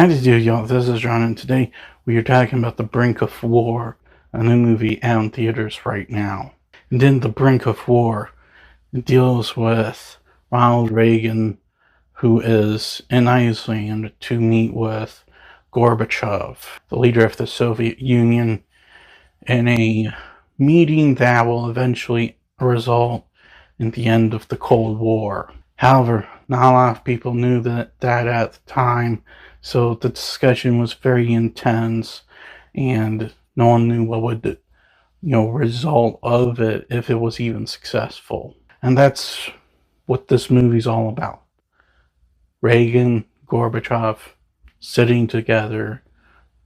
How to do, y'all? This is John, and today we are talking about The Brink of War, a new movie out in theaters right now. And in The Brink of War, it deals with Ronald Reagan, who is in Iceland to meet with Gorbachev, the leader of the Soviet Union, in a meeting that will eventually result in the end of the Cold War. However, not a lot of people knew that at the time, so the discussion was very intense, and no one knew what would result of it if it was even successful. And that's what this movie's all about. Reagan, Gorbachev sitting together,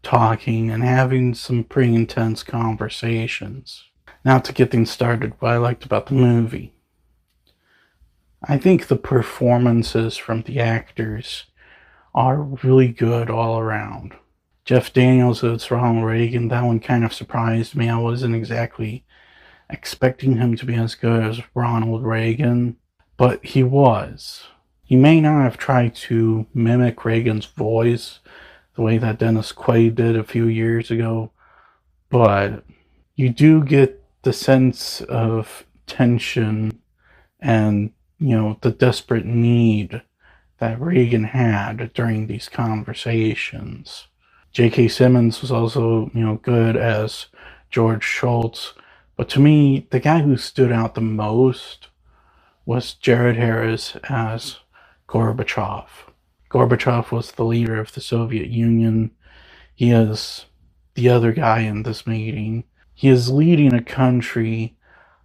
talking, and having some pretty intense conversations. Now, to get things started, what I liked about the movie. I think the performances from the actors are really good all around. Jeff Daniels as Ronald Reagan, that one kind of surprised me. I wasn't exactly expecting him to be as good as Ronald Reagan, but he was. He may not have tried to mimic Reagan's voice the way that Dennis Quaid did a few years ago, but you do get the sense of tension and the desperate need that Reagan had during these conversations. J.K. Simmons was also, good as George Shultz, but to me, the guy who stood out the most was Jared Harris as Gorbachev. Gorbachev was the leader of the Soviet Union. He is the other guy in this meeting. He is leading a country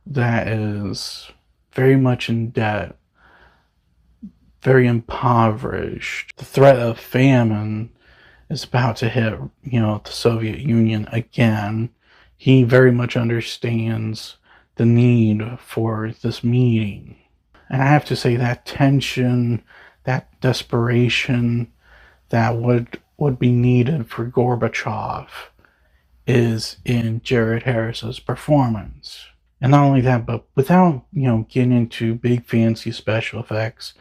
that is very much in debt, very impoverished. The threat of famine is about to hit, the Soviet Union again. He very much understands the need for this meeting. And I have to say that tension, that desperation that would be needed for Gorbachev is in Jared Harris's performance. And not only that, but without, getting into big fancy special effects,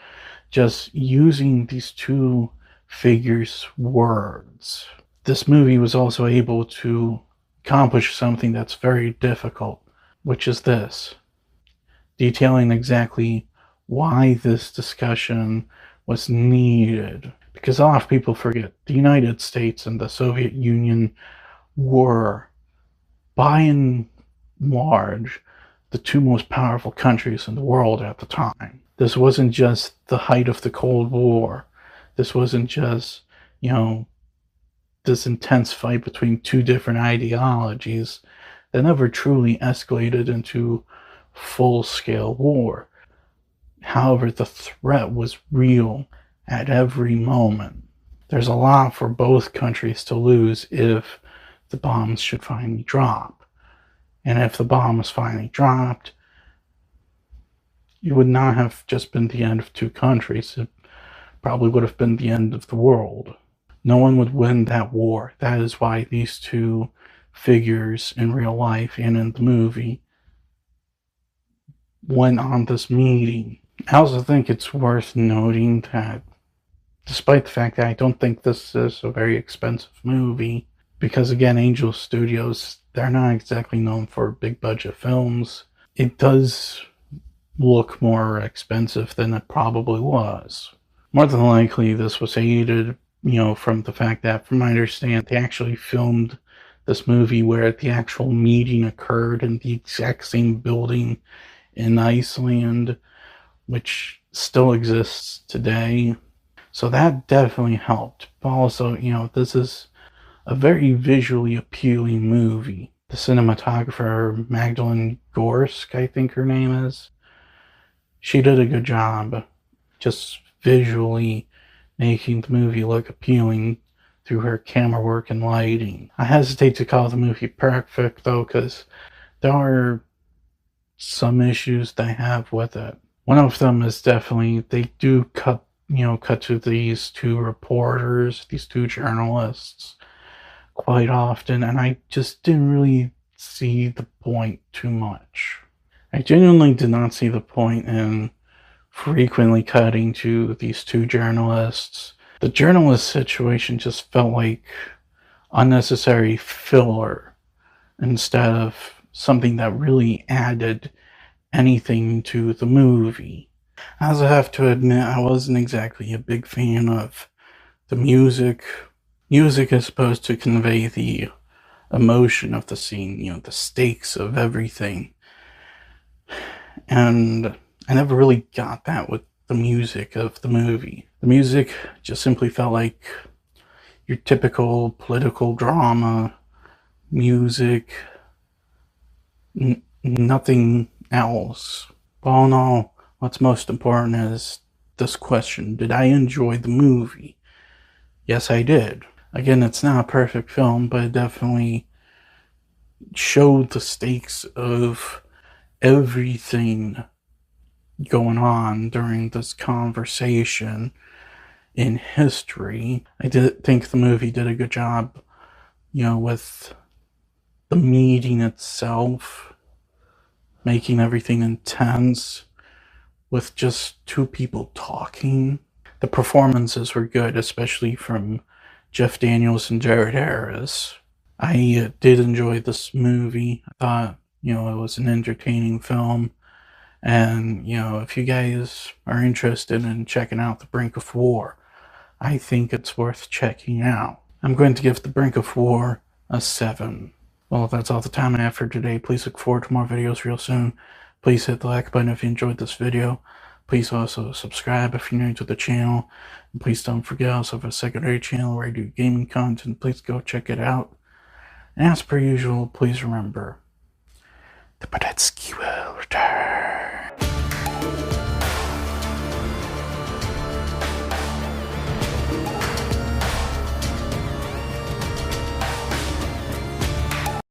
just using these two figures' words. This movie was also able to accomplish something that's very difficult, which is this: detailing exactly why this discussion was needed. Because a lot of people forget the United States and the Soviet Union were, by and large, the two most powerful countries in the world at the time. This wasn't just the height of the Cold War. This wasn't just, this intense fight between two different ideologies that never truly escalated into full-scale war. However, the threat was real at every moment. There's a lot for both countries to lose if the bombs should finally drop. And if the bomb was finally dropped, it would not have just been the end of two countries. It probably would have been the end of the world. No one would win that war. That is why these two figures in real life and in the movie went on this meeting. I also think it's worth noting that despite the fact that I don't think this is a very expensive movie, because again, Angel Studios, they're not exactly known for big budget films, it does look more expensive than it probably was. More than likely, this was aided, from the fact that, from my understanding, they actually filmed this movie where the actual meeting occurred in the exact same building in Iceland, which still exists today. So that definitely helped. But also, this is a very visually appealing movie. The cinematographer, Magdalene Gorsk, I think her name is, she did a good job just visually making the movie look appealing through her camera work and lighting. I hesitate to call the movie perfect, though, because there are some issues that I have with it. One of them is definitely they do cut to these two reporters, these two journalists, quite often, and I just didn't really see the point too much. I genuinely did not see the point in frequently cutting to these two journalists The journalist situation just felt like unnecessary filler instead of something that really added anything to the movie. As I have to admit, I wasn't exactly a big fan of the music. Music is supposed to convey the emotion of the scene, the stakes of everything. And I never really got that with the music of the movie. The music just simply felt like your typical political drama music, nothing else. Well, no, what's most important is this question: did I enjoy the movie? Yes, I did. Again, it's not a perfect film, but it definitely showed the stakes of everything going on during this conversation in history. I did think the movie did a good job, with the meeting itself, making everything intense with just two people talking. The performances were good, especially from Jeff Daniels and Jared Harris. I did enjoy this movie. I thought, it was an entertaining film. And, if you guys are interested in checking out The Brink of War, I think it's worth checking out. I'm going to give The Brink of War a 7. Well, that's all the time I have for today. Please look forward to more videos real soon. Please hit the like button if you enjoyed this video. Please also subscribe if you're new to the channel. And please don't forget, I also have a secondary channel where I do gaming content. Please go check it out. And as per usual, please remember, the Podetsky will return.